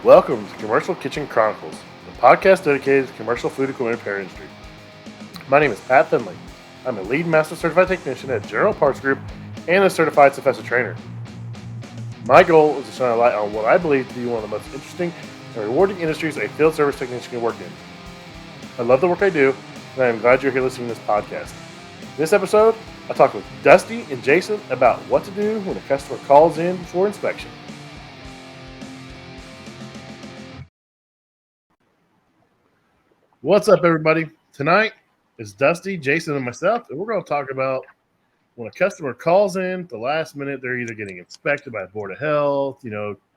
Welcome to Commercial Kitchen Chronicles, the podcast dedicated to the commercial food equipment repair industry. My name is Pat Finley. I'm a lead master certified technician at General Parts Group and a certified Sufficient trainer. My goal is to shine a light on what I believe to be one of the most interesting and rewarding industries a field service technician can work in. I love the work I do, and I am glad you're here listening to this podcast. In this episode, I talk with Dusty and Jason about what to do when a customer calls in for inspection. What's up, everybody? Tonight is Dusty, Jason, and myself, and we're going to talk about when a customer calls in at the last minute. They're either getting inspected by a board of health,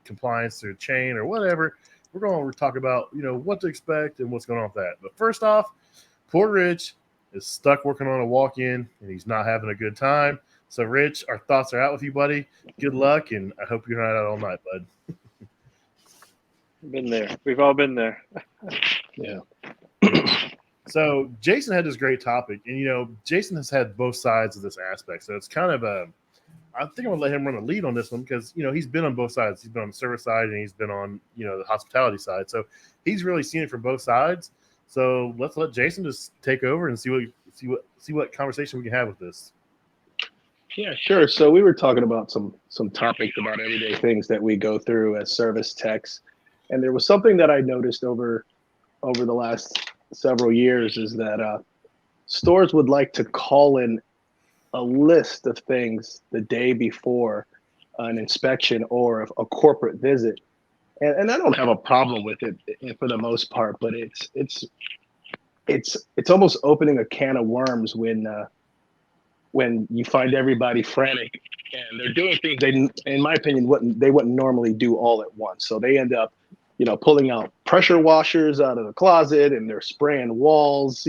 compliance through chain or whatever. We're going to talk about, what to expect and what's going on with that. But first off, poor Rich is stuck working on a walk-in, and he's not having a good time. So, Rich, our thoughts are out with you, buddy. Good luck, and I hope you're not out all night, bud. Been there. We've all been there. Yeah. So Jason had this great topic, and Jason has had both sides of this aspect. So it's kind of I think I'm gonna let him run a lead on this one because he's been on both sides. He's been on the service side and he's been on the hospitality side. So he's really seen it from both sides. So let's let Jason just take over and see what conversation we can have with this. Yeah, sure. So we were talking about some topics about everyday things that we go through as service techs, and there was something that I noticed over the last several years is that stores would like to call in a list of things the day before an inspection or a corporate visit, and I don't have a problem with it for the most part, but it's almost opening a can of worms when you find everybody frantic and they're doing things they, in my opinion, wouldn't normally do all at once. So they end up pulling out pressure washers out of the closet and they're spraying walls,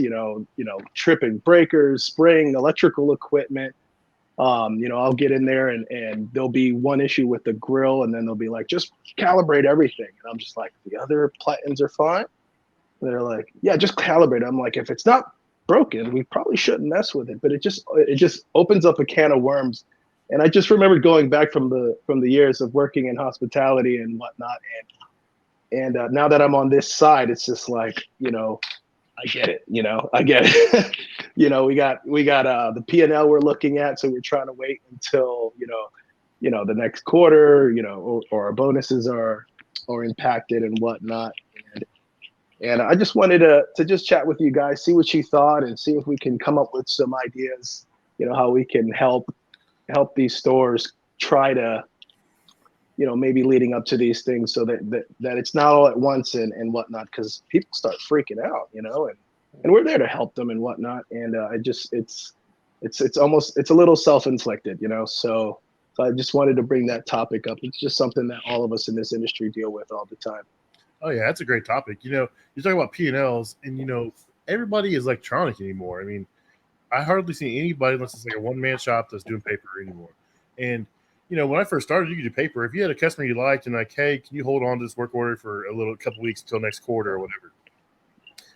tripping breakers, spraying electrical equipment. I'll get in there and there'll be one issue with the grill and then they'll be like, just calibrate everything. And I'm just like, the other platins are fine. And they're like, yeah, just calibrate. I'm like, if it's not broken, we probably shouldn't mess with it. But it just opens up a can of worms. And I just remembered going back from the years of working in hospitality and whatnot. And now that I'm on this side, it's just like, I get it. I get it. We got the P&L we're looking at, so we're trying to wait until the next quarter, or our bonuses are impacted and whatnot. And I just wanted to just chat with you guys, see what you thought, and see if we can come up with some ideas, how we can help these stores try to, maybe leading up to these things so that it's not all at once and whatnot, because people start freaking out, and we're there to help them and whatnot. And it's a little self-inflicted, so I just wanted to bring that topic up. It's just something that all of us in this industry deal with all the time. Oh yeah, that's a great topic. You're talking about P&Ls, and everybody is electronic anymore. I mean, I hardly see anybody unless it's like a one-man shop that's doing paper anymore. And when I first started, you could do paper. If you had a customer you liked and like, hey, can you hold on to this work order for a couple weeks until next quarter or whatever?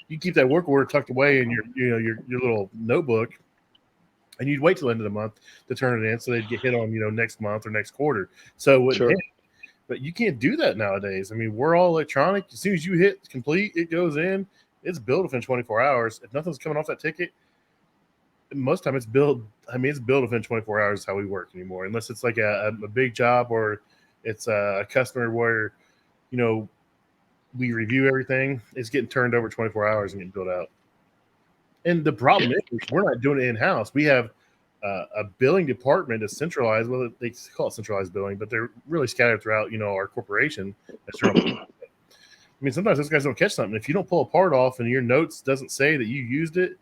You keep that work order tucked away in your little notebook, and you'd wait till the end of the month to turn it in so they'd get hit on next month or next quarter. So it wouldn't hit. But you can't do that nowadays. I mean, we're all electronic. As soon as you hit complete, it goes in. It's billed within 24 hours. If nothing's coming off that ticket, most time it's billed. I mean, it's billed within 24 hours is how we work anymore, unless it's like a big job or it's a customer where, we review everything. It's getting turned over 24 hours and getting billed out. And the problem is we're not doing it in-house. We have a billing department that's centralized. Well, they call it centralized billing, but they're really scattered throughout, our corporation. I mean, sometimes those guys don't catch something. If you don't pull a part off and your notes doesn't say that you used it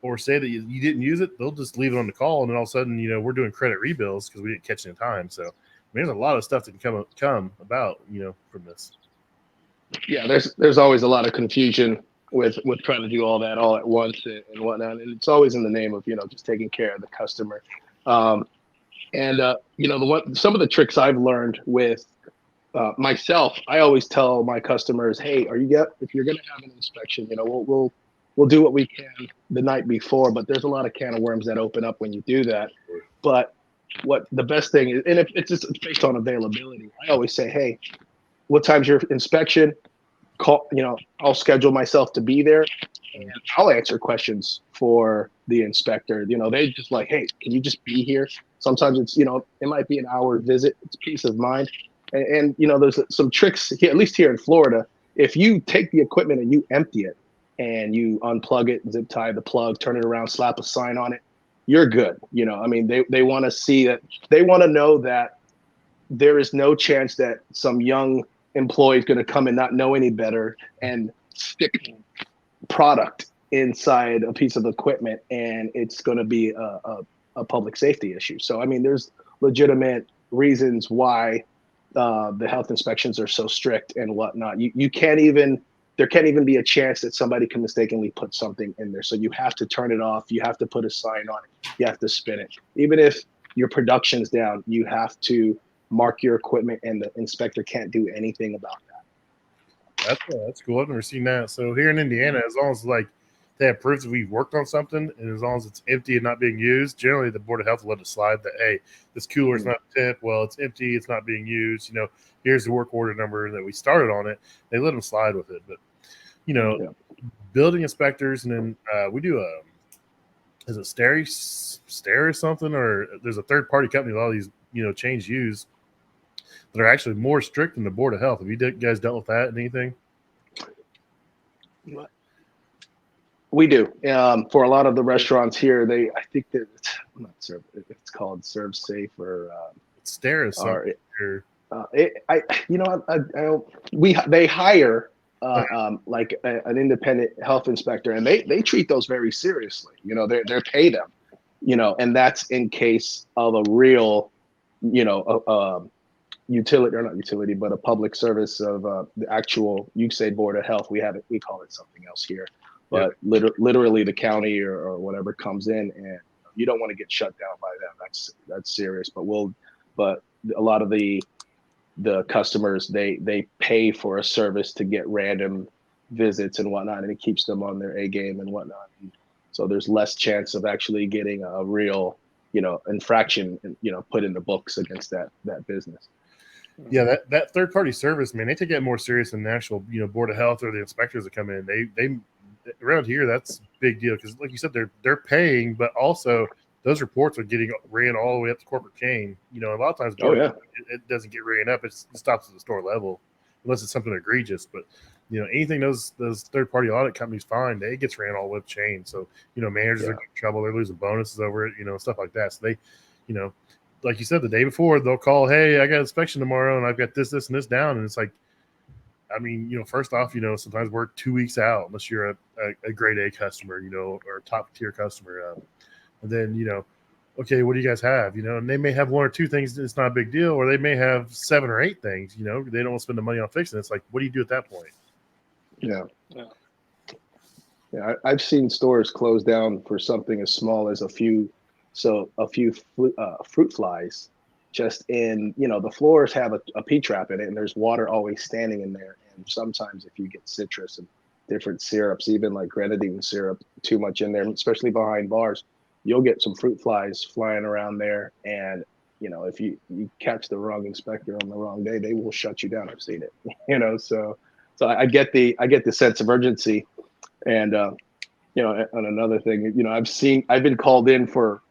or say that you didn't use it, they'll just leave it on the call. And then all of a sudden, we're doing credit rebills because we didn't catch it in time. So there's a lot of stuff that can come about, from this. Yeah, there's always a lot of confusion with trying to do all that all at once and whatnot, and it's always in the name of just taking care of the customer. Some of the tricks I've learned with myself, I always tell my customers, hey, if you're going to have an inspection, we'll do what we can the night before, but there's a lot of can of worms that open up when you do that. But what the best thing is, and if it's based on availability, I always say, hey, what time's your inspection? Call, I'll schedule myself to be there, and I'll answer questions for the inspector. They just like, hey, can you just be here? Sometimes it's, it might be an hour visit. It's peace of mind. And there's some tricks here, at least here in Florida. If you take the equipment and you empty it and you unplug it, zip tie the plug, turn it around, slap a sign on it, you're good. I mean, they want to see that, they want to know that there is no chance that some young employee is going to come and not know any better and stick product inside a piece of equipment, and it's going to be a public safety issue. So, I mean, there's legitimate reasons why the health inspections are so strict and whatnot. You can't even, there can't even be a chance that somebody can mistakenly put something in there. So you have to turn it off. You have to put a sign on it. You have to spin it. Even if your production's down, you have to mark your equipment, and the inspector can't do anything about that. That's cool. I've never seen that. So here in Indiana, as long as like they have proof that we've worked on something, and as long as it's empty and not being used, generally the Board of Health will let it slide that, hey, this cooler is not tip. Well, it's empty. It's not being used. Here's the work order number that we started on it. They let them slide with it. But, building inspectors, and then we do is it Stare or something? Or there's a third-party company that all these, chains use that are actually more strict than the Board of Health. Have you guys dealt with that and anything? We do. For a lot of the restaurants here, I think that I'm not sure if it's called Serve Safe or Stare is something. They hire like an independent health inspector, and they treat those very seriously. They pay them, and that's in case of a real, utility, or not utility, but a public service of the actual, you say Board of Health, we call it something else here, but literally the county or whatever comes in, and you don't want to get shut down by them. That's serious. But a lot of the customers, they pay for a service to get random visits and whatnot, and it keeps them on their A game and whatnot. And so there's less chance of actually getting a real, infraction, put in the books against that business. Yeah, that third party service, man, they take it more serious than the actual, Board of Health or the inspectors that come in. They around here, that's a big deal because, like you said, they're paying, but also those reports are getting ran all the way up the corporate chain. A lot of times, it doesn't get ran up; it stops at the store level, unless it's something egregious. But anything those third party audit companies find, it gets ran all the way up the chain. So managers are getting in trouble; they're losing bonuses over it, stuff like that. So they, like you said, the day before they'll call, hey, I got an inspection tomorrow and I've got this, and this down. And it's like, I mean, first off, sometimes we're 2 weeks out unless you're a grade A customer, or a top tier customer. And then, okay, what do you guys have? And they may have one or two things. It's not a big deal. Or they may have 7 or 8 things, they don't want to spend the money on fixing it. It's like, what do you do at that point? Yeah. I've seen stores close down for something as small as a few fruit flies just in, the floors have a P-trap in it, and there's water always standing in there. And sometimes if you get citrus and different syrups, even like grenadine syrup, too much in there, especially behind bars, you'll get some fruit flies flying around there. And, if you catch the wrong inspector on the wrong day, they will shut you down. I've seen it, so I get the sense of urgency. And, on another thing, I've been called in for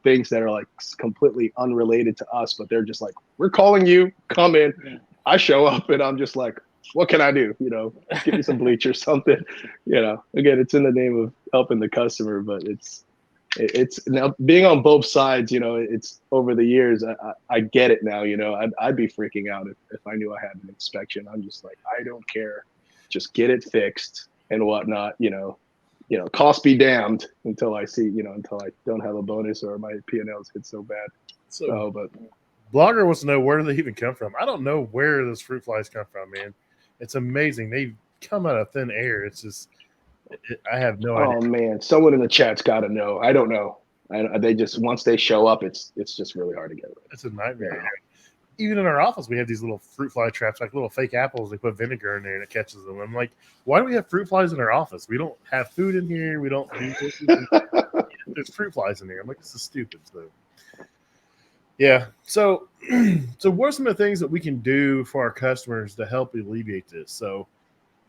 things that are like completely unrelated to us, but they're just like, we're calling you, come in. Yeah. I show up and I'm just like, what can I do? Give me some bleach or something. Again, it's in the name of helping the customer, but it's now being on both sides, it's over the years. I get it now. I'd be freaking out if I knew I had an inspection. I'm just like, I don't care. Just get it fixed and whatnot, cost be damned until I see, until I don't have a bonus or my P&Ls hit so bad. But Blogger wants to know, where do they even come from? I don't know where those fruit flies come from, man. It's amazing. They come out of thin air. It's just, I have no idea. Oh man, someone in the chat's got to know. I don't know. They just, once they show up, it's just really hard to get rid of. It's a nightmare. Yeah. Even in our office, we have these little fruit fly traps, like little fake apples. They put vinegar in there and it catches them. I'm like, why do we have fruit flies in our office? We don't have food in here. We don't do this. There's fruit flies in here. I'm like, this is stupid. So, Yeah. So, so what are some of the things that we can do for our customers to help alleviate this? So,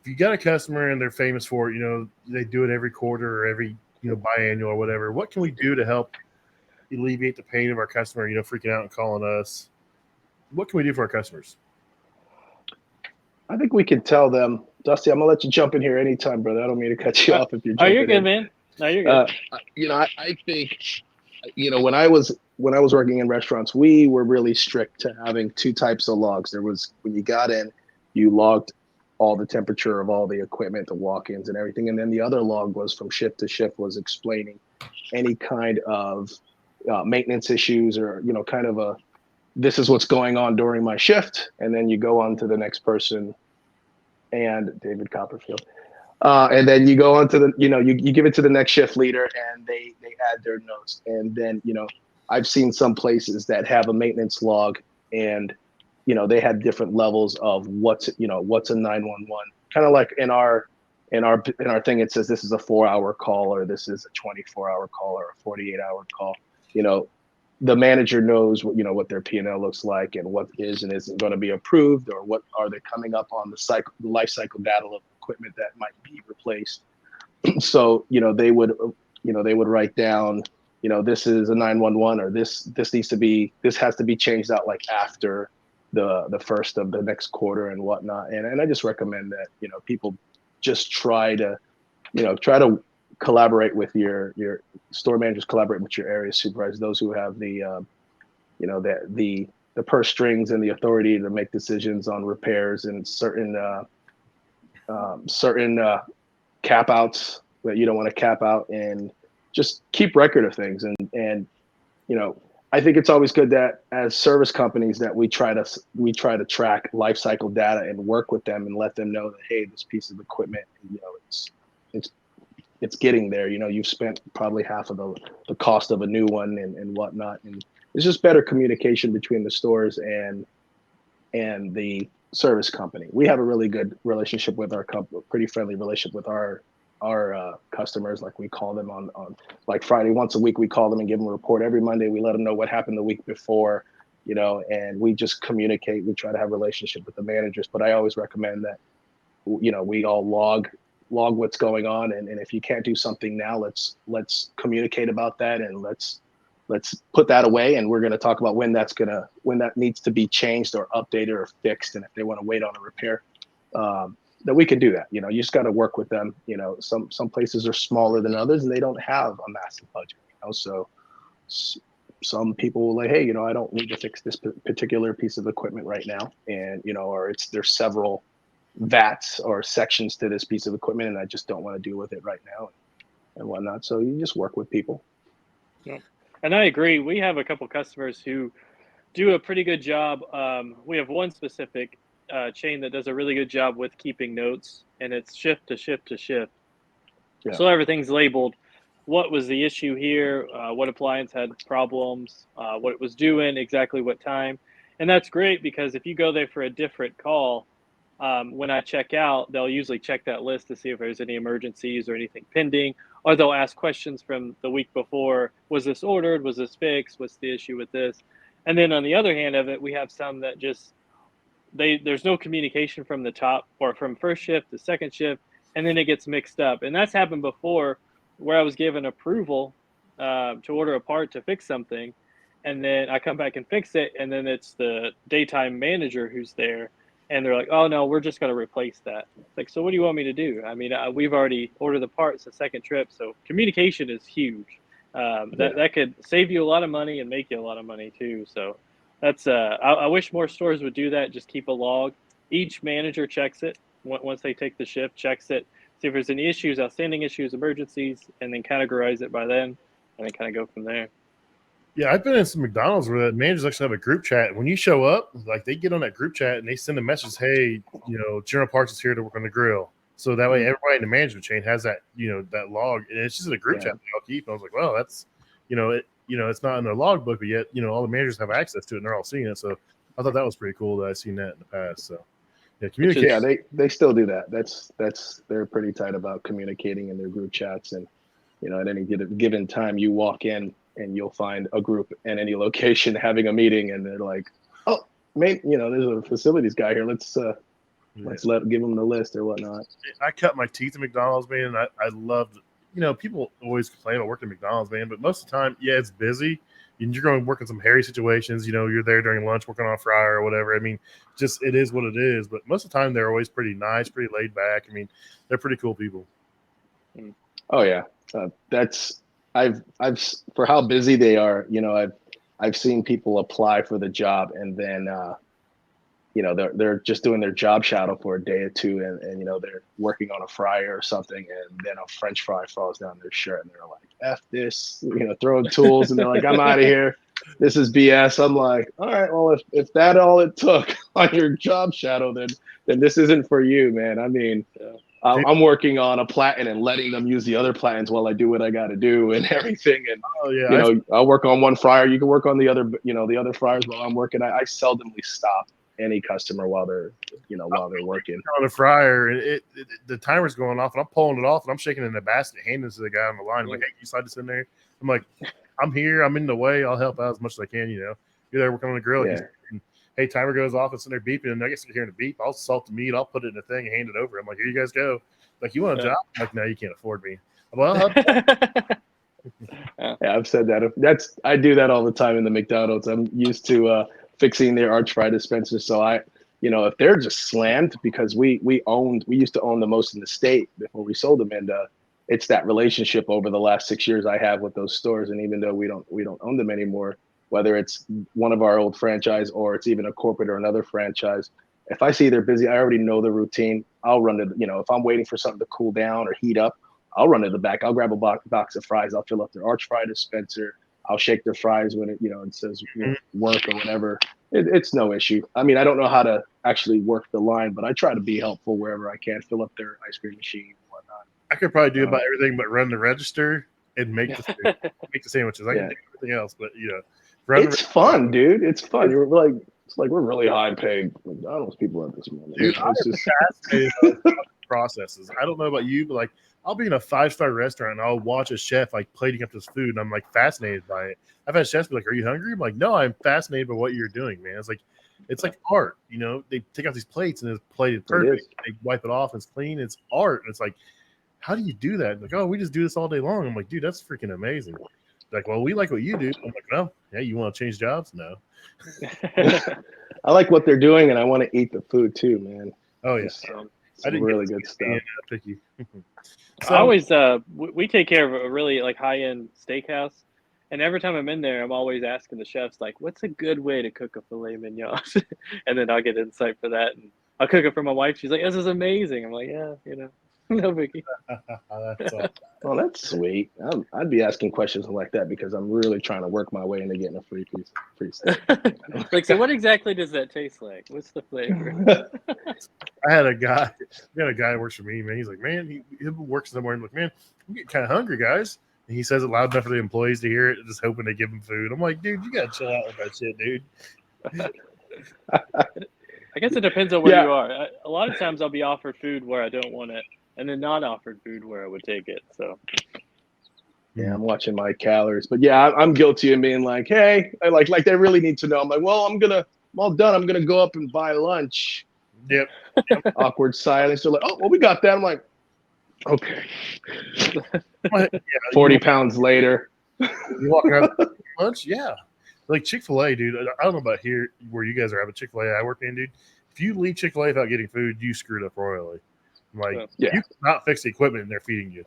if you got a customer and they're famous for it, they do it every quarter or every, biannual or whatever, what can we do to help alleviate the pain of our customer, freaking out and calling us? What can we do for our customers? I think we can tell them, Dusty. I'm gonna let you jump in here anytime, brother. I don't mean to cut you Uh, off if you're oh, you're jumping good, in. man. No, you're good. I think, when I was working in restaurants, we were really strict to having two types of logs. There was when you got in, you logged all the temperature of all the equipment, the walk-ins, and everything, and then the other log was from shift to shift, was explaining any kind of maintenance issues, or kind of a this is what's going on during my shift, and then you go on to the next person and David Copperfield. And then you go on to you give it to the next shift leader, and they add their notes. And then, I've seen some places that have a maintenance log, and, they had different levels of what's a 911, kind of like in our thing, it says this is a 4-hour call, or this is a 24-hour call, or a 48-hour call. You know, the manager knows what their P&L looks like, and what is and isn't going to be approved, or what are they coming up on the life cycle data of equipment that might be replaced. So they would write down, this is a 911, or this has to be changed out like after the first of the next quarter and whatnot. And I just recommend that people just try to collaborate with your store managers, collaborate with your area supervisors, those who have the purse strings and the authority to make decisions on repairs and certain cap outs that you don't want to cap out, and just keep record of things. And I think it's always good that as service companies that we try to track life cycle data and work with them and let them know that, hey, this piece of equipment, it's it's getting there. You've spent probably half of the cost of a new one, and whatnot. And it's just better communication between the stores and the service company. We have a really good relationship with our company, pretty friendly relationship with our customers. Like, we call them on like Friday once a week. We call them and give them a report. Every Monday we let them know what happened the week before, and we just communicate. We try to have a relationship with the managers, but I always recommend that we all log what's going on, and if you can't do something now, let's communicate about that, and let's put that away, and we're going to talk about when that needs to be changed or updated or fixed. And if they want to wait on a repair, that we can do that. You just got to work with them. Some places are smaller than others, and they don't have a massive budget. So some people will like, hey, I don't need to fix this particular piece of equipment right now, and or there's several vats or sections to this piece of equipment, and I just don't want to deal with it right now, and whatnot. So you just work with people. Yeah. And I agree. We have a couple customers who do a pretty good job. We have one specific chain that does a really good job with keeping notes, and it's shift to shift to shift. Yeah. So everything's labeled. What was the issue here? What appliance had problems? What it was doing? Exactly what time? And that's great, because if you go there for a different call, when I check out, they'll usually check that list to see if there's any emergencies or anything pending, or they'll ask questions from the week before. Was this ordered? Was this fixed? What's the issue with this? And then on the other hand of it, we have some that just there's no communication from the top, or from first shift to second shift, and then it gets mixed up. And that's happened before, where I was given approval to order a part to fix something, and then I come back and fix it, and then it's the daytime manager who's there, and they're like, "Oh no, we're just going to replace that." It's like, so what do you want me to do? I mean, we've already ordered the parts the second trip, so communication is huge. That could save you a lot of money and make you a lot of money too. So that's I wish more stores would do that. Just keep a log. Each manager checks it once they take the shift, checks it, see if there's any issues, outstanding issues, emergencies, and then categorize it by then, and then kind of go from there. Yeah, I've been in some McDonald's where the managers actually have a group chat. When you show up, like, they get on that group chat and they send a message, hey, General Parts is here to work on the grill. So that way everybody in the management chain has that, that log, and it's just a group chat they all keep. And I was like, well, that's, it's not in their logbook, but yet, all the managers have access to it and they're all seeing it. So I thought that was pretty cool that I've seen that in the past. So yeah, communication. Yeah, they still do that. They're pretty tight about communicating in their group chats, and at any given time you walk in, and you'll find a group in any location having a meeting, and they're like, "Oh, maybe there's a facilities guy here. Let's give him the list or whatnot." I cut my teeth at McDonald's, man. And I loved, people always complain about working at McDonald's, man, but most of the time, yeah, it's busy. And you're going to work in some hairy situations. You're there during lunch working on a fryer or whatever. I mean, just it is what it is. But most of the time, they're always pretty nice, pretty laid back. I mean, they're pretty cool people. Oh yeah, I've for how busy they are. I've seen people apply for the job and then they're just doing their job shadow for a day or two, and they're working on a fryer or something, and then a French fry falls down their shirt, and they're like, "F this," throwing tools, and they're like, "I'm out of here. This is BS." I'm like, all right, well, if that all it took on your job shadow, then this isn't for you, man. I mean, I'm working on a platen and letting them use the other platens while I do what I got to do and everything. And I'll work on one fryer. You can work on the other, the other fryers while I'm working. I seldomly stop any customer while they're working on a fryer, and the timer's going off, and I'm pulling it off, and I'm shaking it in a basket, handing it to the guy on the line. I'm like, "Hey, you slide this in there." I'm like, "I'm here. I'm in the way. I'll help out as much as I can." You're there working on the grill. Yeah. Hey, timer goes off. It's in there beeping, and I get to hearing the beep. I'll salt the meat. I'll put it in a thing and hand it over. I'm like, "Here you guys go." Like, "You want a job?" I'm like, "No, you can't afford me." Well, yeah, I've said that. I do that all the time in the McDonald's. I'm used to fixing their arch fry dispenser. So if they're just slammed, because we used to own the most in the state before we sold them, and it's that relationship over the last 6 years I have with those stores. And even though we don't own them anymore, whether it's one of our old franchise or it's even a corporate or another franchise, if I see they're busy, I already know the routine. I'll run to, if I'm waiting for something to cool down or heat up, I'll run to the back. I'll grab a box of fries. I'll fill up their arch fry dispenser. I'll shake their fries when it says work or whatever. It's no issue. I mean, I don't know how to actually work the line, but I try to be helpful wherever I can. Fill up their ice cream machine and whatnot. I could probably do about everything but run the register and make the sandwiches. I can do everything else, but it's fun, dude. It's fun. It's like we're really high paid McDonald's people at this moment. Dude, I'm fascinated by processes. I don't know about you, but like I'll be in a 5-star restaurant and I'll watch a chef like plating up this food, and I'm like fascinated by it. I've had chefs be like, "Are you hungry?" I'm like, "No, I'm fascinated by what you're doing, man." It's like art. They take out these plates and it's plated perfect. They wipe it off. It's clean. It's art. And it's like, how do you do that? Like, "Oh, we just do this all day long." I'm like, "Dude, that's freaking amazing." Like, "Well, we like what you do." I'm like, "No, yeah, you want to change jobs?" No. I like what they're doing, and I want to eat the food too, man. Oh yeah, I didn't really good stuff. Picky. So I always we take care of a really like high end steakhouse, and every time I'm in there, I'm always asking the chefs like, "What's a good way to cook a filet mignon?" And then I'll get insight for that, and I'll cook it for my wife. She's like, "This is amazing." I'm like, "Yeah, no biggie." That's awesome. Well, that's sweet. I'd be asking questions like that because I'm really trying to work my way into getting a free steak. Like, so what exactly does that taste like? What's the flavor? I had a guy who works for me, man. He's like, "Man, he works somewhere." And I'm like, "Man, I'm getting kind of hungry, guys." And he says it loud enough for the employees to hear it, just hoping they give him food. I'm like, "Dude, you gotta chill out with that shit, dude." I guess it depends on where you are. A lot of times I'll be offered food where I don't want it, and then not offered food where I would take it. So yeah, I'm watching my calories, but yeah, I'm guilty of being like, "Hey," like they really need to know. I'm like, "Well, I'm all done. I'm gonna go up and buy lunch." Yep. Awkward silence. They're like, "Oh, well, we got that." I'm like, "Okay." 40 pounds later. You walking out lunch? Yeah. Like Chick-fil-A, dude. I don't know about here where you guys are at, but Chick-fil-A I work in, dude. If you leave Chick-fil-A without getting food, you screwed up royally. Like, you cannot fix the equipment and they're feeding you.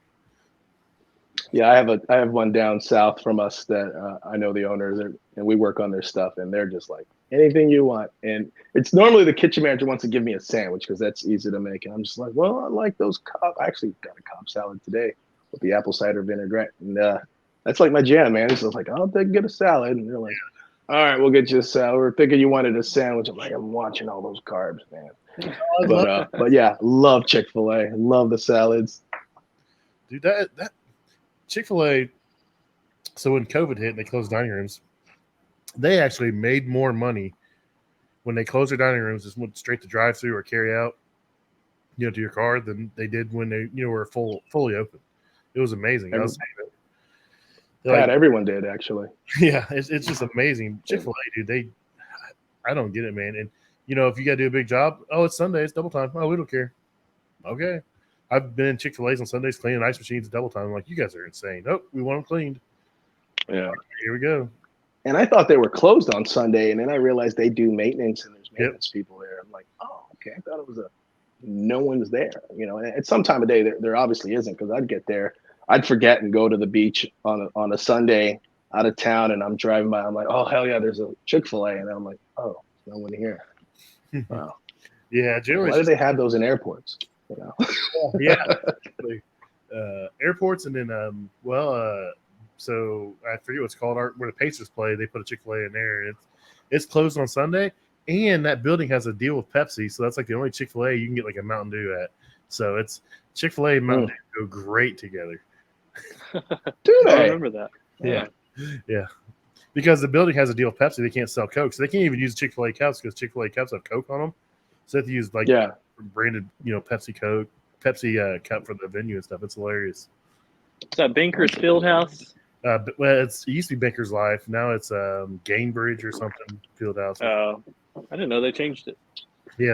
Yeah, I have one down south from us that I know the owners, and we work on their stuff, and they're just like, "Anything you want." And it's normally the kitchen manager wants to give me a sandwich because that's easy to make, and I'm just like, "Well, I like those I actually got a Cobb salad today with the apple cider vinaigrette, and that's like my jam, man." It's just like, "I'll get a salad," and they're like, "All right, we'll get you a salad. We're thinking you wanted a sandwich." I'm like, "I'm watching all those carbs, man." But yeah, love Chick-fil-A. Love the salads. Dude, that Chick-fil-A, so when COVID hit and they closed dining rooms, they actually made more money when they closed their dining rooms, just went straight to drive-through or carry out, to your car, than they did when they, were fully open. It was amazing. Pat, everyone did actually. Yeah, it's just amazing. Chick-fil-A, dude, I don't get it, man. And if you got to do a big job, oh, it's Sunday, it's double time. Oh, we don't care. Okay. I've been in Chick-fil-A's on Sundays cleaning ice machines at double time. I'm like, you guys are insane. Nope, we want them cleaned. Yeah. Here we go. And I thought they were closed on Sunday, and then I realized they do maintenance, and there's maintenance people there. I'm like, oh, okay. I thought it was no one's there. And at some time of day, there obviously isn't, because I'd get there, I'd forget and go to the beach on a Sunday out of town, and I'm driving by. I'm like, oh hell yeah, there's a Chick-fil-A, and I'm like, oh, no one here. Wow. Yeah, generally. Why do they have those in airports? Yeah. Airports, and then so I forget what's called, where the Pacers play. They put a Chick-fil-A in there, and it's closed on Sunday. And that building has a deal with Pepsi, so that's like the only Chick-fil-A you can get like a Mountain Dew at. So it's Chick-fil-A and Mountain Dew go great together. Do they? I remember that. Yeah. Because the building has a deal with Pepsi, they can't sell Coke, so they can't even use Chick-fil-A cups because Chick-fil-A cups have Coke on them. So they have to use branded, Pepsi cup for the venue and stuff. It's hilarious. Is that Banker's Fieldhouse? Well, it used to be Bankers Life. Now it's Gainbridge or something. Fieldhouse. I didn't know they changed it. Yeah,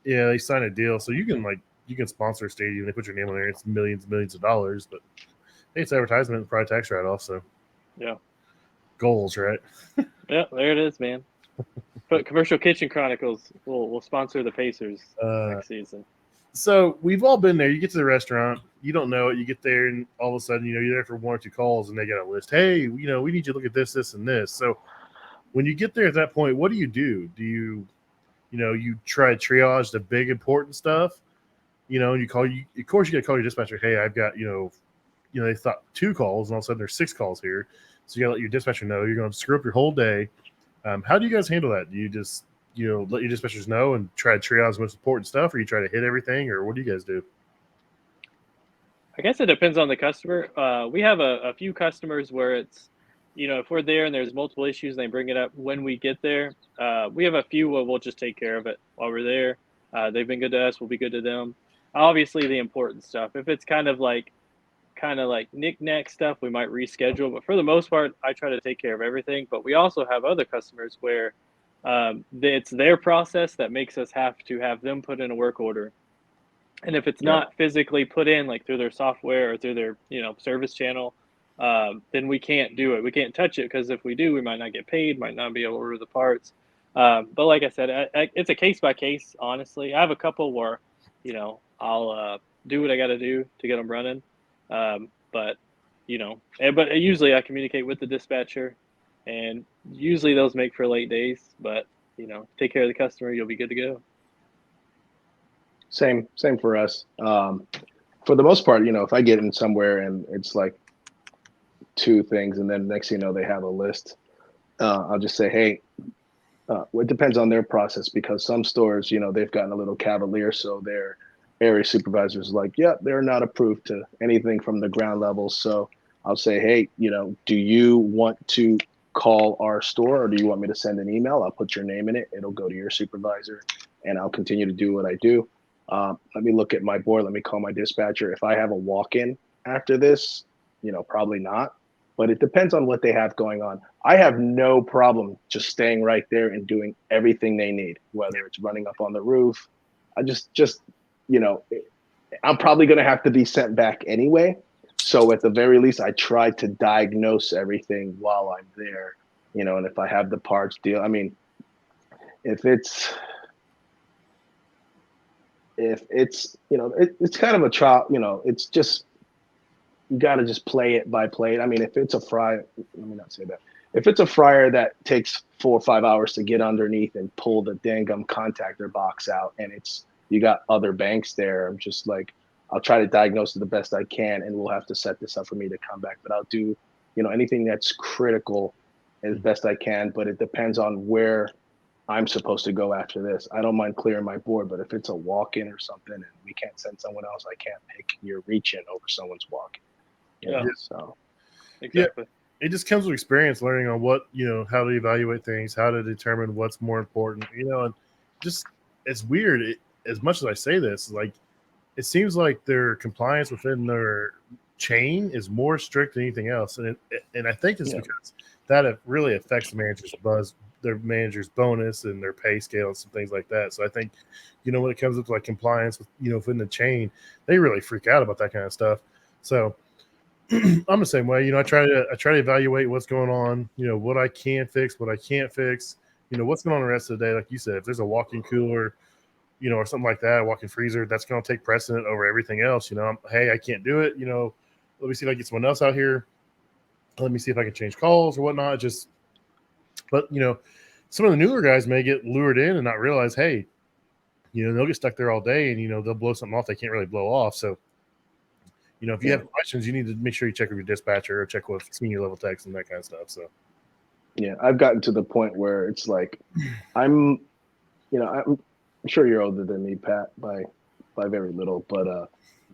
they signed a deal, so you can sponsor a stadium. They put your name on there. It's millions and millions of dollars, but hey, it's advertisement and probably tax write off. So yeah, goals, right? Yeah, there it is, man. But Commercial Kitchen Chronicles will sponsor the Pacers next season. So we've all been there. You get to the restaurant, you don't know it. You get there, and all of a sudden, you're there for one or two calls, and they got a list. Hey, we need you to look at this, this, and this. So when you get there at that point, what do? Do you try to triage the big important stuff? And you call of course you got to call your dispatcher. Hey, I've got they thought 2 calls, and all of a sudden there's 6 calls here. So you got to let your dispatcher know you're going to screw up your whole day. How do you guys handle that? Do you just let your dispatchers know and try to triage the most important stuff, or you try to hit everything, or what do you guys do? I guess it depends on the customer. We have a few customers where it's, if we're there and there's multiple issues and they bring it up when we get there. We have a few where we'll just take care of it while we're there. They've been good to us, we'll be good to them. Obviously, the important stuff. If it's kind of like knick-knack stuff, we might reschedule. But for the most part, I try to take care of everything. But we also have other customers where it's their process that makes us have to have them put in a work order. And if it's not physically put in, like through their software or through their service channel, then we can't do it. We can't touch it, because if we do, we might not get paid, might not be able to order the parts. But like I said, it's a case by case. Honestly, I have a couple where I'll do what I got to do to get them running. But usually I communicate with the dispatcher, and usually those make for late days. But take care of the customer, you'll be good to go. Same for us. For the most part, if I get in somewhere and it's like 2 things, and then next thing you know, they have a list, I'll just say, hey, it depends on their process, because some stores, they've gotten a little cavalier, so their area supervisors like, yeah, they're not approved to anything from the ground level. So I'll say, hey, do you want to call our store, or do you want me to send an email? I'll put your name in it. It'll go to your supervisor, and I'll continue to do what I do. Let me look at my board. Let me call my dispatcher. If I have a walk-in after this, probably not. But it depends on what they have going on. I have no problem just staying right there and doing everything they need, whether it's running up on the roof. I just I'm probably going to have to be sent back anyway. So at the very least, I try to diagnose everything while I'm there, and if I have the parts deal, I mean, if it's it's kind of a trial, it's just, you got to just play it by play it. I mean, if it's a fryer, let me not say that. If it's a fryer that takes 4 or 5 hours to get underneath and pull the dangum contactor box out, and you got other banks there, I'm just like, I'll try to diagnose it the best I can, and we'll have to set this up for me to come back. But I'll do, anything that's critical as best I can, but it depends on where I'm supposed to go after this. I don't mind clearing my board, but if it's a walk-in or something and we can't send someone else, I can't pick your reach-in over someone's walk-in. So Exactly. Yeah, it just comes with experience, learning on what, how to evaluate things, how to determine what's more important, and just, it's weird. As much as I say this, like, it seems like their compliance within their chain is more strict than anything else, and I think it's because that really affects the manager's buzz, their manager's bonus, and their pay scale and some things like that. So I think, when it comes up to like compliance with within the chain, they really freak out about that kind of stuff. So I'm the same way. I try to evaluate what's going on. What I can fix, what I can't fix. What's going on the rest of the day. Like you said, if there's a walk-in cooler, or something like that, a walk-in freezer, that's going to take precedent over everything else. Hey, I can't do it. Let me see if I can get someone else out here. Let me see if I can change calls or whatnot. But some of the newer guys may get lured in and not realize, hey, they'll get stuck there all day and, they'll blow something off they can't really blow off. So, if you have questions, you need to make sure you check with your dispatcher or check with senior level techs and that kind of stuff. So, yeah, I've gotten to the point where it's like, I'm sure you're older than me, Pat, by very little, but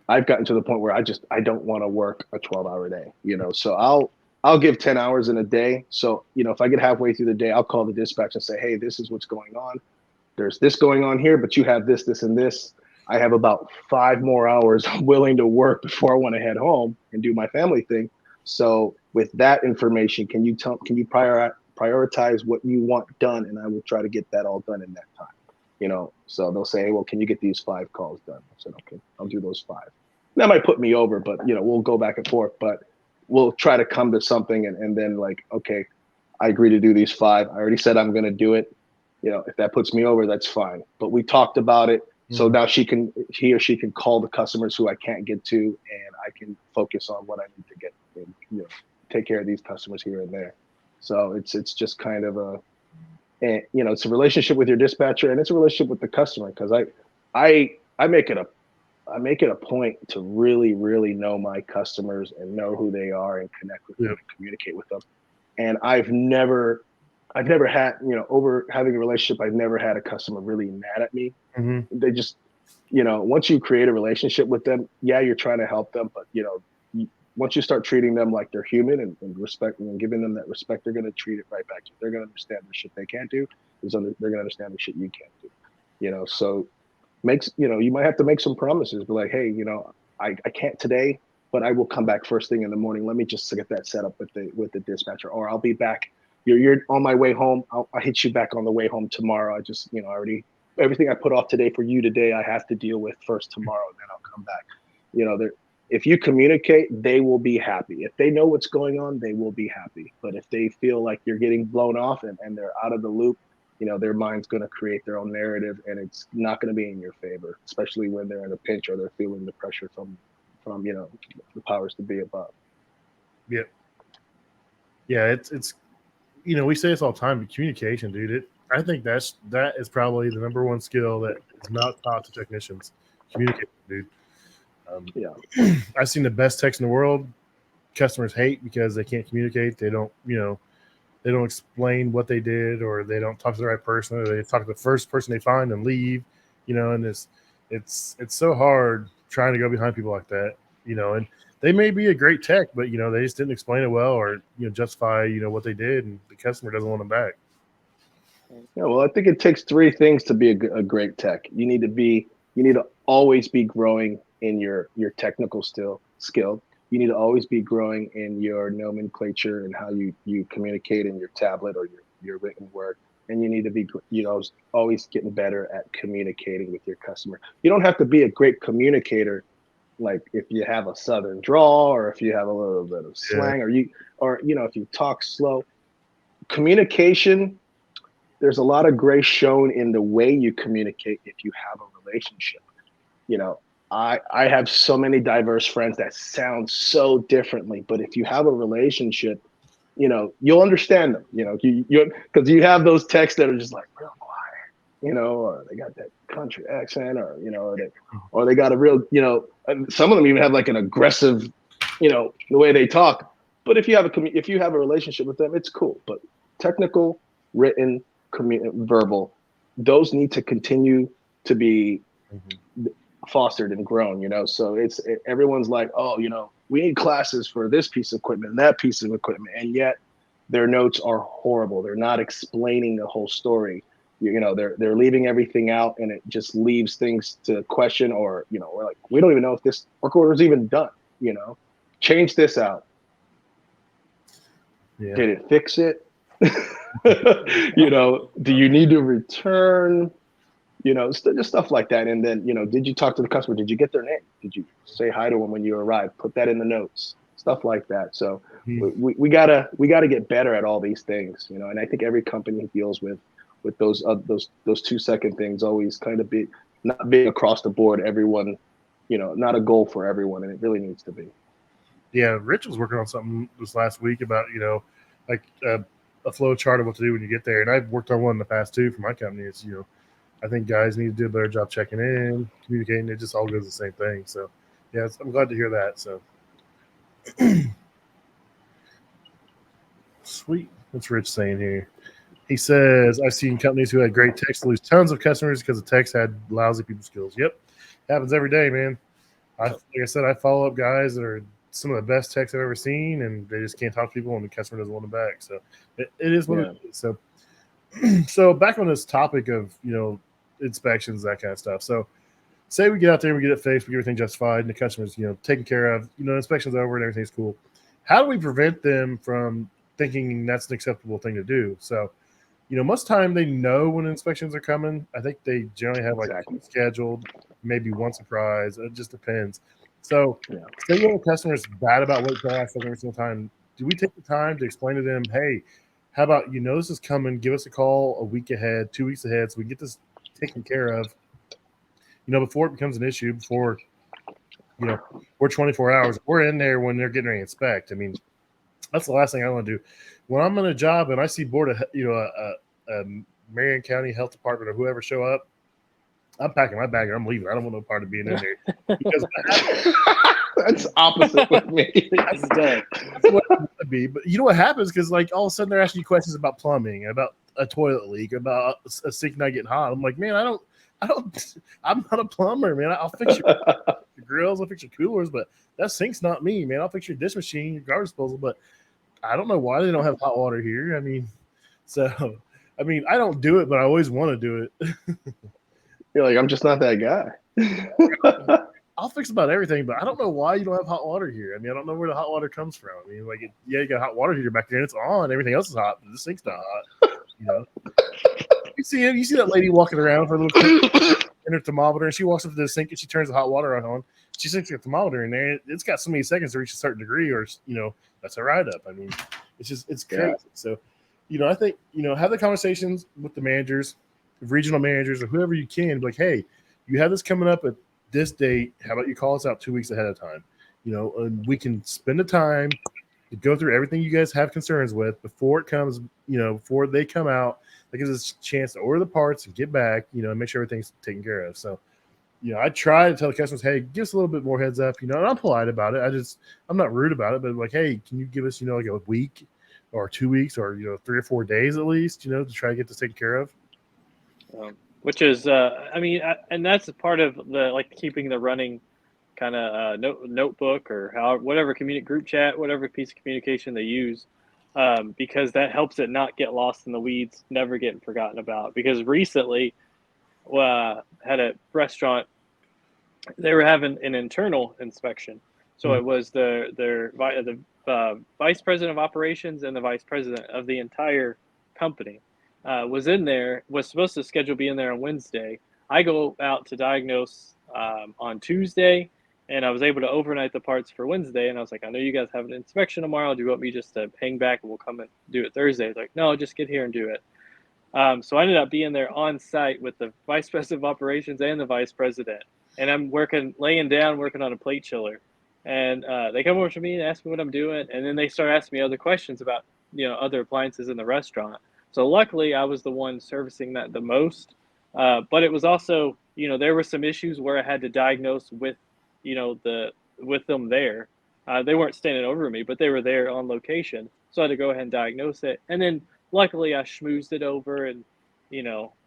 I've gotten to the point where I don't want to work a 12-hour day, so I'll give 10 hours in a day. So, if I get halfway through the day, I'll call the dispatch and say, hey, this is what's going on. There's this going on here, but you have this, this, and this. I have about 5 more hours willing to work before I want to head home and do my family thing. So with that information, can you prioritize what you want done? And I will try to get that all done in that time. So they'll say, hey, well, can you get these 5 calls done? I said, okay, I'll do those 5. That might put me over, but we'll go back and forth, but we'll try to come to something. And then like, okay, I agree to do these 5. I already said I'm going to do it. If that puts me over, that's fine. But we talked about it. So now he or she can call the customers who I can't get to, and I can focus on what I need to get and, take care of these customers here and there. So it's just kind of it's a relationship with your dispatcher, and it's a relationship with the customer, because I make it a point to really, really know my customers and know who they are and connect with them and communicate with them. And I've never had, over having a relationship, I've never had a customer really mad at me. Mm-hmm. They just, once you create a relationship with them, you're trying to help them, but once you start treating them like they're human and respect and giving them that respect, they're going to treat it right back to you. They're going to understand the shit they can't do. They're going to understand the shit you can't do. So you might have to make some promises, be like, hey, I can't today, but I will come back first thing in the morning. Let me just get that set up with the dispatcher, or I'll be back. You're on my way home. I'll hit you back on the way home tomorrow. I just, already everything I put off today for you today, I have to deal with first tomorrow. Then I'll come back. If you communicate, they will be happy. If they know what's going on, they will be happy. But if they feel like you're getting blown off and they're out of the loop, their mind's going to create their own narrative, and it's not going to be in your favor, especially when they're in a pinch or they're feeling the pressure from the powers to be above. Yeah. Yeah. It's, we say this all the time, but communication, dude, I think that is probably the number one skill that is not taught to technicians. Communication, dude. I've seen the best techs in the world. Customers hate because they can't communicate. They don't, they don't explain what they did, or they don't talk to the right person, or they talk to the first person they find and leave. And it's so hard trying to go behind people like that. And they may be a great tech, but they just didn't explain it well, or justify what they did, and the customer doesn't want them back. Yeah, well, I think it takes 3 things to be a great tech. You need to always be growing in your technical skill. You need to always be growing in your nomenclature and how you communicate in your tablet or your written word. And you need to be always getting better at communicating with your customer. You don't have to be a great communicator, like if you have a southern drawl, or if you have a little bit of slang, or if you talk slow. Communication, there's a lot of grace shown in the way you communicate if you have a relationship. I have so many diverse friends that sound so differently, but if you have a relationship, you'll understand them, because you have those texts that are just like real quiet, or they got that country accent, or they got a real, some of them even have like an aggressive, the way they talk. But if you have a relationship with them, it's cool. But technical, written, verbal, those need to continue to be fostered and grown, so everyone's like, oh, we need classes for this piece of equipment and that piece of equipment, and yet their notes are horrible. They're not explaining the whole story. They're leaving everything out, and it just leaves things to question, or we're like, we don't even know if this work order is even done. change this out. Yeah. Did it fix it? Do you need to return? Just stuff like that. And then, did you talk to the customer? Did you get their name? Did you say hi to them when you arrived? Put that in the notes, stuff like that. So we gotta get better at all these things, and I think every company deals with those 2-second things always kind of not being across the board, everyone, not a goal for everyone. And it really needs to be. Yeah. Rich was working on something this last week about, like a flow chart of what to do when you get there. And I've worked on one in the past too for my company. It's, I think guys need to do a better job checking in, communicating. It just all goes the same thing. So, yeah, I'm glad to hear that. So, sweet. What's Rich saying here? He says, I've seen companies who had great techs lose tons of customers because the techs had lousy people skills. Yep. Happens every day, man. Like I said, I follow up guys that are some of the best techs I've ever seen, and they just can't talk to people, and the customer doesn't want them back. So, it is what it is. So back on this topic of, inspections, that kind of stuff. So say we get out there, we get it fixed, we get everything justified, and the customer's, taken care of, inspection's over and everything's cool. How do we prevent them from thinking that's an acceptable thing to do? So, most of the time they know when inspections are coming. I think they generally have scheduled, maybe one surprise. It just depends. So say when a customer's bad about wait till last every single time, do we take the time to explain to them, hey, how about, this is coming, give us a call a week ahead, 2 weeks ahead, so we can get this taken care of, before it becomes an issue, before, we're 24 hours, we're in there when they're getting ready to inspect. I mean, that's the last thing I want to do. When I'm on a job and I see board of, a Marion County Health Department or whoever show up, I'm packing my bag and I'm leaving. I don't want no part of being in there. Because that's opposite with me. That's dead. That's what it would be. But you know what happens? Because like all of a sudden they're asking you questions about plumbing, about a toilet leak, about a sink not getting hot. I'm like, man, I'm not a plumber, man. I'll fix your grills, I'll fix your coolers, but that sink's not me, man. I'll fix your dish machine, your garbage disposal, but I don't know why they don't have hot water here. I mean, I don't do it, but I always want to do it. You're like, I'm just not that guy. I'll fix about everything, but I don't know why you don't have hot water here. I mean, I don't know where the hot water comes from. I mean, like, you got a hot water heater back there, and it's on. Everything else is hot, but the sink's not hot. You see it. You see that lady walking around with her little in her thermometer, and she walks up to the sink and she turns the hot water on. She sticks a thermometer in there. It's got so many seconds to reach a certain degree, or that's a write up. I mean, it's crazy. Yeah. So, I think have the conversations with the managers, regional managers, or whoever you can. Like, hey, you have this coming up at this date. How about you call us out 2 weeks ahead of time? And we can spend the time to go through everything you guys have concerns with before it comes. Before they come out. That gives us a chance to order the parts and get back, and make sure everything's taken care of. So, I try to tell the customers, hey, give us a little bit more heads up, and I'm polite about it. I'm not rude about it, but like, hey, can you give us, like a week or 2 weeks or, 3 or 4 days at least, to try to get this taken care of. Which is, and that's part of the, like, keeping the running kind of notebook or whatever group chat, whatever piece of communication they use. Because that helps it not get lost in the weeds, never getting forgotten about. Because recently, had a restaurant, they were having an internal inspection. So it was the vice president of operations and the vice president of the entire company was in there, was supposed to be in there on Wednesday. I go out to diagnose on Tuesday. And I was able to overnight the parts for Wednesday. And I was like, I know you guys have an inspection tomorrow. Do you want me just to hang back and we'll come and do it Thursday? I was like, no, just get here and do it. So I ended up being there on site with the vice president of operations and the vice president. And I'm laying down, working on a plate chiller. And they come over to me and ask me what I'm doing. And then they start asking me other questions about, other appliances in the restaurant. So luckily I was the one servicing that the most. But it was also, there were some issues where I had to diagnose with them there. They weren't standing over me, but they were there on location. So I had to go ahead and diagnose it. And then luckily I schmoozed it over and,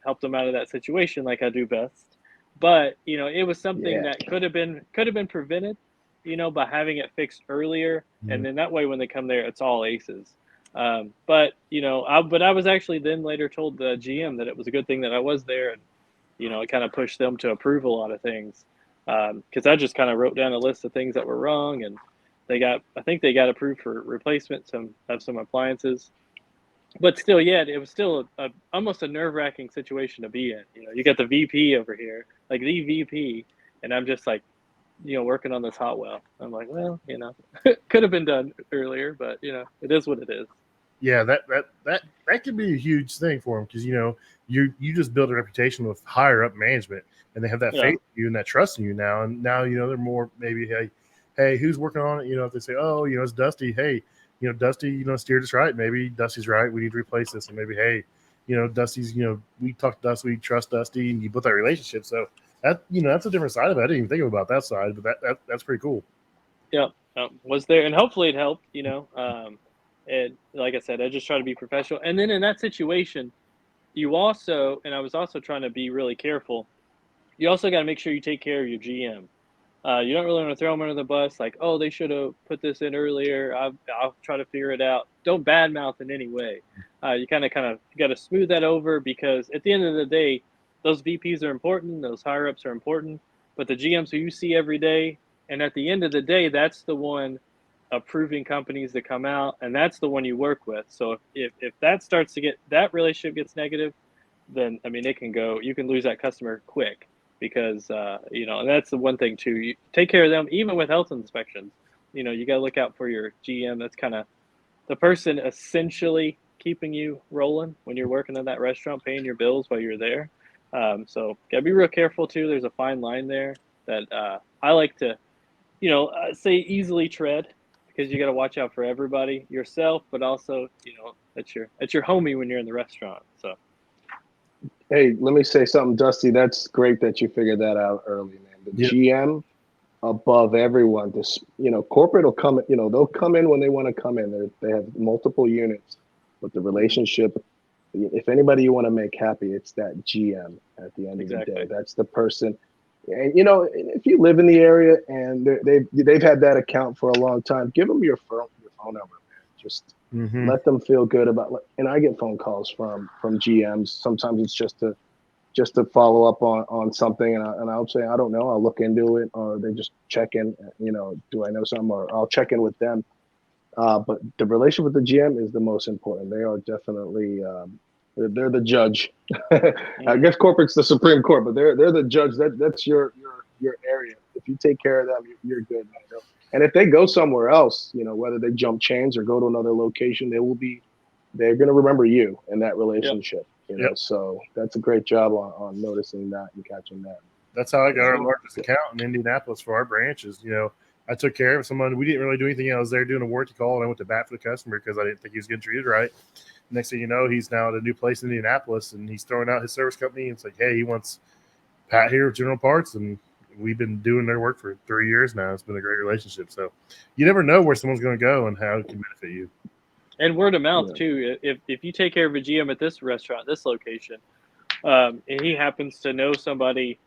helped them out of that situation like I do best. But, it was something that could have been prevented, by having it fixed earlier. Mm-hmm. And then that way when they come there, it's all aces. But I was actually then later told the GM that it was a good thing that I was there. And, it kind of pushed them to approve a lot of things. Because I just kind of wrote down a list of things that were wrong, and I think they got approved for replacement of some appliances. But still, yeah, it was still almost a nerve-wracking situation to be in. You got the VP over here, like the VP, and I'm just like, working on this hot well. I'm like, well, could have been done earlier, but it is what it is. Yeah, that could be a huge thing for them because you just build a reputation with higher up management, and they have that faith in you and that trust in you now. And now they're more maybe hey, who's working on it? If they say, oh, it's Dusty. Hey, Dusty, steered us right. Maybe Dusty's right. We need to replace this. And maybe, hey, Dusty's, we talked to Dusty, we trust Dusty, and you built that relationship. So that's a different side of it. I didn't even think about that side, but that's pretty cool. Yeah, was there, and hopefully it helped. And like I said, I just try to be professional. And then in that situation, and I was also trying to be really careful. You also got to make sure you take care of your GM. You don't really want to throw them under the bus, like, oh, they should have put this in earlier. I'll try to figure it out. Don't badmouth in any way. You kind of got to smooth that over, because at the end of the day, those VPs are important. Those higher ups are important. But the GMs who you see every day, and at the end of the day, that's the one approving companies that come out, and that's the one you work with. So if that starts to that relationship gets negative, then it can go. You can lose that customer quick. Because and that's the one thing too. You take care of them, even with health inspections. You got to look out for your GM. That's kind of the person essentially keeping you rolling when you're working in that restaurant, paying your bills while you're there. So gotta be real careful too. There's a fine line there that I like to, say easily tread, because you got to watch out for everybody, yourself, but also it's your homie when you're in the restaurant. So. Hey, let me say something, Dusty. That's great that you figured that out early, man. The GM above everyone. This, corporate will come. They'll come in when they want to come in. They have multiple units, but the relationship. If anybody you want to make happy, it's that GM at the end of the day. That's the person. And if you live in the area and they've had that account for a long time, give them your phone number, man. Just. Mm-hmm. Let them feel good about. And I get phone calls from GMs. Sometimes it's just to follow up on something, and I'll say I don't know. I'll look into it, or they just check in. Do I know something, or I'll check in with them. But the relationship with the GM is the most important. They are definitely they're the judge. I guess corporate's the Supreme Court, but they're the judge. That's your area. If you take care of them, you're good, man. And if they go somewhere else, whether they jump chains or go to another location, they're going to remember you in that relationship. So that's a great job on noticing that and catching that. That's how I got our largest account in Indianapolis for our branches. I took care of someone. We didn't really do anything. I was there doing a warranty call, and I went to bat for the customer because I didn't think he was getting treated right. Next thing you know, he's now at a new place in Indianapolis, and he's throwing out his service company. And it's like, hey, he wants Pat here with General Parts, and we've been doing their work for 3 years now. It's been a great relationship. So you never know where someone's going to go and how it can benefit you. And word of mouth too. If you take care of a GM at this restaurant, this location, and he happens to know somebody,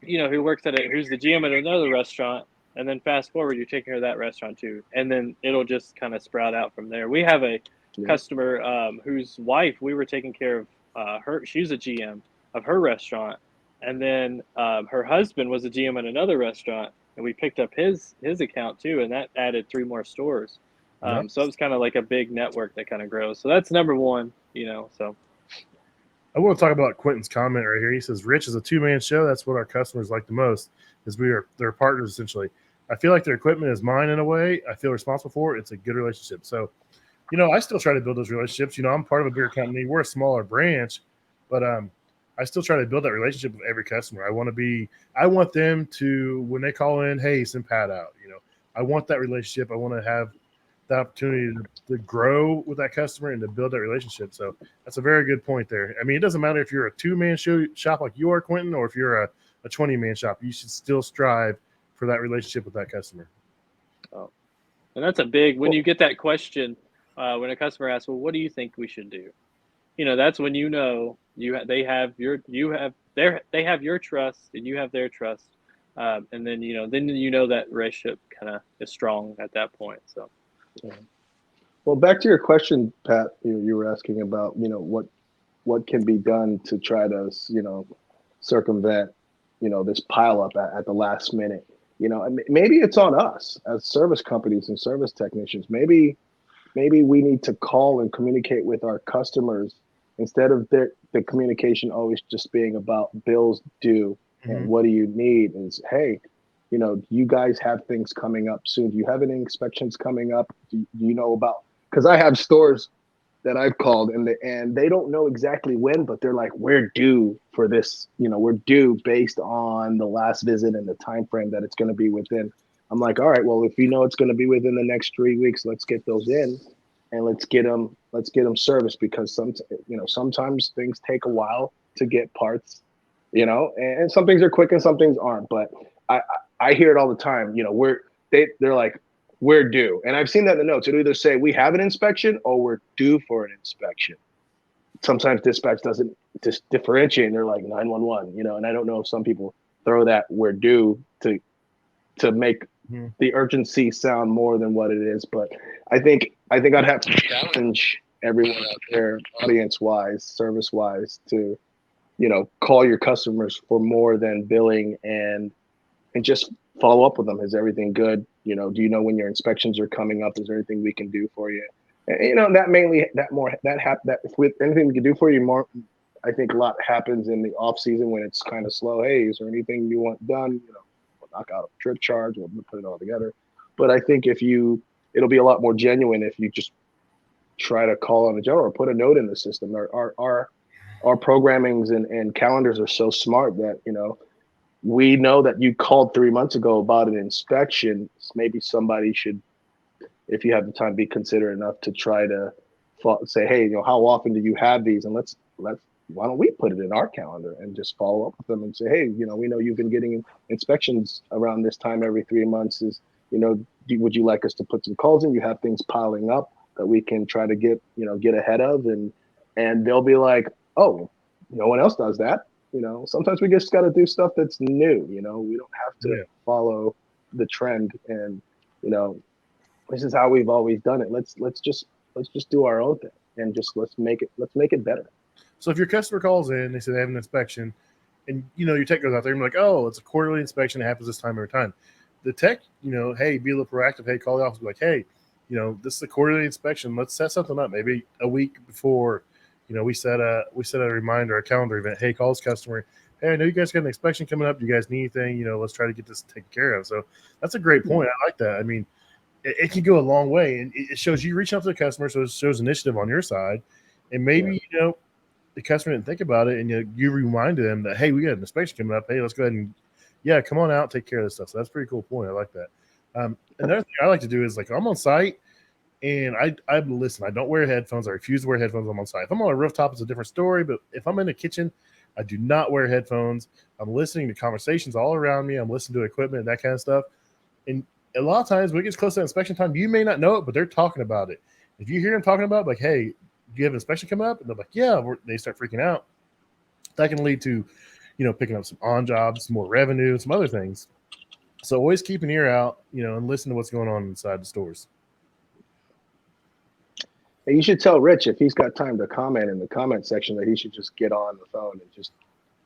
who works at who's the GM at another restaurant, and then fast forward, you're taking care of that restaurant too, and then it'll just kind of sprout out from there. We have a customer whose wife, we were taking care of her. She's a GM of her restaurant. And then her husband was a GM at another restaurant, and we picked up his account too, and that added 3 more stores. So it was kind of like a big network that kind of grows. So that's number one, So I want to talk about Quentin's comment right here. He says, "Rich is a 2-man show. That's what our customers like the most, is we are their partners essentially. I feel like their equipment is mine in a way. I feel responsible for it. It's a good relationship. So, I still try to build those relationships. I'm part of a bigger company. We're a smaller branch, but I still try to build that relationship with every customer. I want them to, when they call in, hey, send Pat out. I want that relationship. I want to have the opportunity to grow with that customer and to build that relationship. So that's a very good point there. It doesn't matter if you're a 2-man shop like you are, Quentin, or if you're a 20-man shop. You should still strive for that relationship with that customer. Oh, and that's a big, when you get that question, when a customer asks, well, what do you think we should do? That's when they have your trust and you have their trust, and then that relationship kind of is strong at that point. So, well, back to your question, Pat. You were asking about what can be done to try to circumvent this pile up at the last minute. Maybe it's on us as service companies and service technicians. Maybe we need to call and communicate with our customers instead of the communication always just being about bills due and what do you need is, hey, you guys have things coming up soon. Do you have any inspections coming up? Do you know about, because I have stores that I've called and they don't know exactly when, but they're like, we're due for this, we're due based on the last visit and the time frame that it's going to be within. I'm like, all right, well, if you know it's going to be within the next 3 weeks, let's get those in and let's get them serviced, because sometimes things take a while to get parts, and some things are quick and some things aren't. But I hear it all the time. They're like, we're due. And I've seen that in the notes. It'll either say we have an inspection or we're due for an inspection. Sometimes dispatch doesn't just differentiate, and they're like 911, and I don't know if some people throw that we're due to make the urgency sound more than what it is. But I think I'd have to challenge everyone out there, audience wise, service wise, to, call your customers for more than billing and just follow up with them. Is everything good? Do you know when your inspections are coming up? Is there anything we can do for you? And, if with anything we can do for you more, I think a lot happens in the off season when it's kind of slow. Hey, is there anything you want done? We'll knock out a trip charge. We'll put it all together. But I think it'll be a lot more genuine if you just try to call on the general or put a note in the system. Our programmings and calendars are so smart that, we know that you called 3 months ago about an inspection. Maybe somebody should, if you have the time, be considerate enough to try to say, hey, how often do you have these? And why don't we put it in our calendar and just follow up with them and say, hey, we know you've been getting inspections around this time every 3 months. Would you like us to put some calls in? You have things piling up that we can try to get ahead of, and they'll be like, oh, no one else does that. Sometimes we just got to do stuff that's new. We don't have to follow the trend, and this is how we've always done it. Let's just do our own thing and just let's make it better. So if your customer calls in, they say they have an inspection, and your tech goes out there and be like, oh, it's a quarterly inspection. It happens this time every time. The tech, hey, be a little proactive. Hey, call the office, be like, hey, this is a quarterly inspection. Let's set something up. Maybe a week before. We set a reminder, a calendar event. Hey, call this customer. Hey, I know you guys got an inspection coming up. Do you guys need anything? Let's try to get this taken care of. So that's a great point. I like that. I mean, it can go a long way, and it shows you reaching out to the customer, so it shows initiative on your side. And maybe the customer didn't think about it, and you reminded them that, hey, we got an inspection coming up. Hey, let's go ahead and come on out, take care of this stuff. So that's a pretty cool point. I like that. Another thing I like to do is, like, I'm on site. And I listen. I don't wear headphones. I refuse to wear headphones when I'm on site. If I'm on a rooftop, it's a different story. But if I'm in the kitchen, I do not wear headphones. I'm listening to conversations all around me. I'm listening to equipment and that kind of stuff. And a lot of times when it gets close to inspection time, you may not know it, but they're talking about it. If you hear them talking about it, like, hey, do you have an inspection coming up? And they're like, yeah, they start freaking out. That can lead to, picking up some on jobs, more revenue, some other things. So always keep an ear out, and listen to what's going on inside the stores. You should tell Rich, if he's got time to comment in the comment section, that he should just get on the phone and just,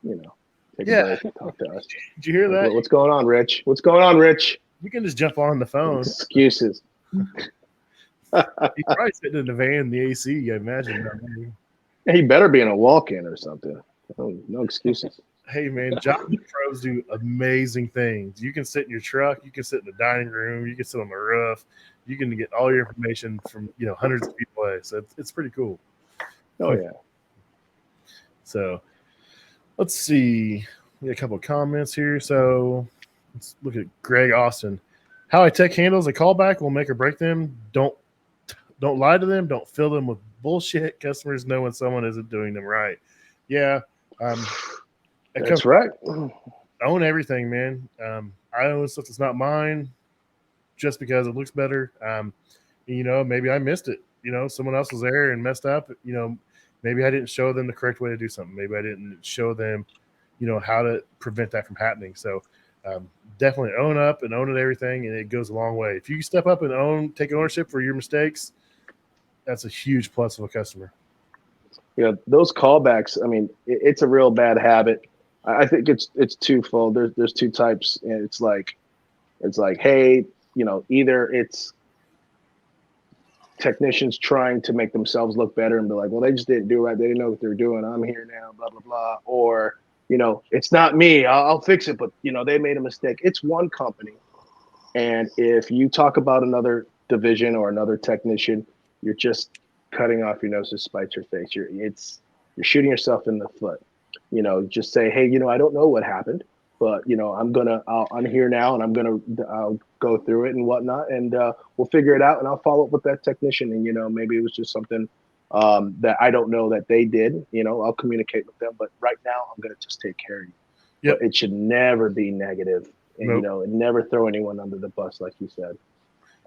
take a break and talk to us. Did you hear that? What's going on, Rich? What's going on, Rich? You can just jump on the phone. Excuses. He's probably sitting in the van, the AC, I imagine. He better be in a walk-in or something. No excuses. Hey, man, job pros do amazing things. You can sit in your truck. You can sit in the dining room. You can sit on the roof. You can get all your information from, hundreds of feet away. So it's pretty cool. Oh, yeah. So let's see. We got a couple of comments here. So let's look at Greg Austin. How a tech handles a callback will make or break them. Don't lie to them. Don't fill them with bullshit. Customers know when someone isn't doing them right. Yeah. That's right. I own everything, man. I own stuff that's not mine just because it looks better. Maybe I missed it. Someone else was there and messed up. Maybe I didn't show them the correct way to do something. Maybe I didn't show them, how to prevent that from happening. So definitely own up and own everything, and it goes a long way. If you step up and take ownership for your mistakes, that's a huge plus of a customer. Those callbacks, I mean, it's a real bad habit. I think it's twofold. There's two types, and it's like It's like, hey, either it's technicians trying to make themselves look better and be like, well, they just didn't do it right. They didn't know what they're doing. I'm here now, blah, blah, blah. Or, it's not me. I'll fix it. But, they made a mistake. It's one company. And if you talk about another division or another technician, you're just cutting off your nose to spite your face. You're shooting yourself in the foot. Just say, hey, I don't know what happened, but I'm here now, and I'll go through it and whatnot, and we'll figure it out, and I'll follow up with that technician, and maybe it was just something that I don't know that they did. I'll communicate with them, but right now I'm gonna just take care of you. Yep. But it should never be negative, and Nope. and never throw anyone under the bus, like you said.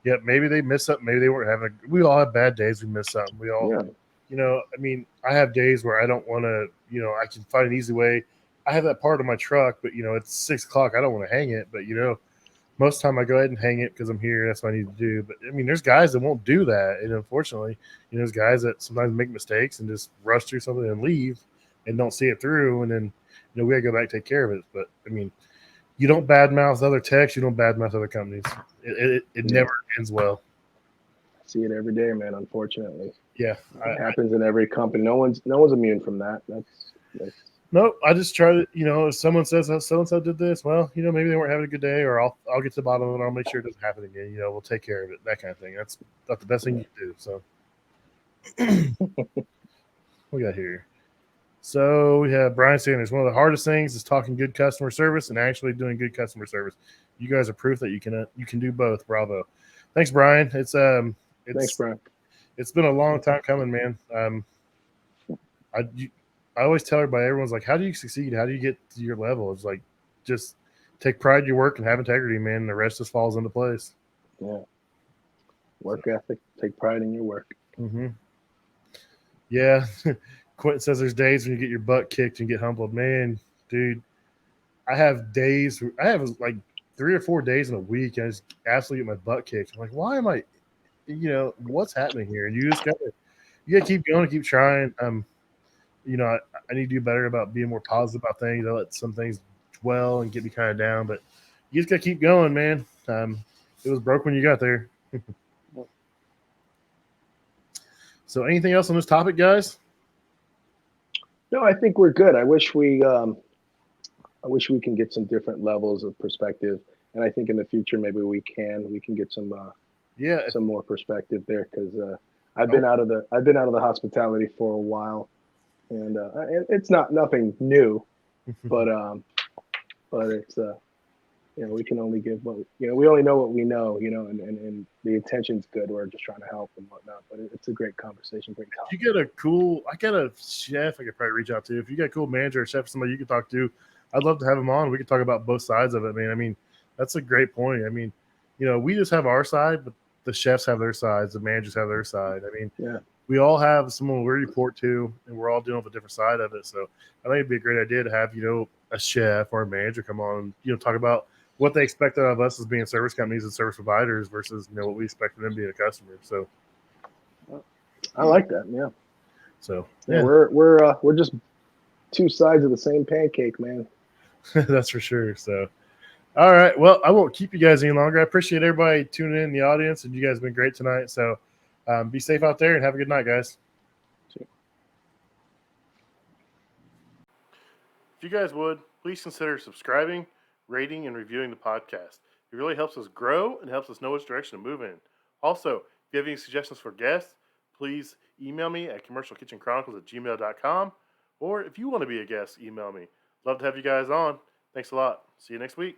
Yeah, maybe they missed something. Maybe they weren't having. We all have bad days. We miss something. We all, I mean, I have days where I don't want to. I can find an easy way. I have that part of my truck, but it's 6 o'clock. I don't want to hang it, but most of the time I go ahead and hang it because I'm here. That's what I need to do. But I mean, there's guys that won't do that, and unfortunately, there's guys that sometimes make mistakes and just rush through something and leave and don't see it through, and then we gotta go back and take care of it. But I mean, you don't badmouth other techs, you don't badmouth other companies. It never ends well. I see it every day, man. Unfortunately, Yeah, it happens in every company. No one's immune from that. That's no. I just try to, if someone says so and so did this, well, maybe they weren't having a good day, or I'll get to the bottom of it. And I'll make sure it doesn't happen again. We'll take care of it. That kind of thing. That's not the best thing you can do. So, what we got here. So we have Brian Sanders. One of the hardest things is talking good customer service and actually doing good customer service. You guys are proof that you can do both. Bravo. Thanks, Brian. Thanks, Brian. It's been a long time coming, man. I always tell everybody, everyone's like, how do you succeed? How do you get to your level? It's like, just take pride in your work and have integrity, man. And the rest just falls into place. Yeah. Work ethic. Take pride in your work. Mm-hmm. Yeah. Quentin says there's days when you get your butt kicked and get humbled. Man, dude, I have like 3 or 4 days in a week, and I just absolutely get my butt kicked. I'm like, why am I, what's happening here? And you gotta keep going, keep trying. I need to do better about being more positive about things. I let some things dwell and get me kind of down, but you just gotta keep going, man. It was broke when you got there. So, anything else on this topic, guys? No, I think we're good. I wish we can get some different levels of perspective, and I think in the future maybe we can get some more perspective there, because I've been out of the hospitality for a while, and it's nothing new, but it's we can only give what we only know what we know, and the intention's good. We're just trying to help and whatnot, but it's a great conversation, great topic. I got a chef I could probably reach out to. If you got a cool manager or chef, somebody you could talk to, I'd love to have him on. We could talk about both sides of it, man. I mean, that's a great point. I mean, we just have our side, but the chefs have their sides, the managers have their side. I mean, we all have someone we report to, and we're all dealing with a different side of it. So I think it'd be a great idea to have, a chef or a manager come on, talk about what they expect out of us as being service companies and service providers versus, what we expect from them being a customer. So I like that. Yeah. So we're just two sides of the same pancake, man. That's for sure. So, all right. Well, I won't keep you guys any longer. I appreciate everybody tuning in the audience, and you guys have been great tonight. So be safe out there and have a good night, guys. If you guys would, please consider subscribing, rating, and reviewing the podcast. It really helps us grow and helps us know which direction to move in. Also, if you have any suggestions for guests, please email me at commercialkitchenchronicles@gmail.com. Or if you want to be a guest, email me. Love to have you guys on. Thanks a lot. See you next week.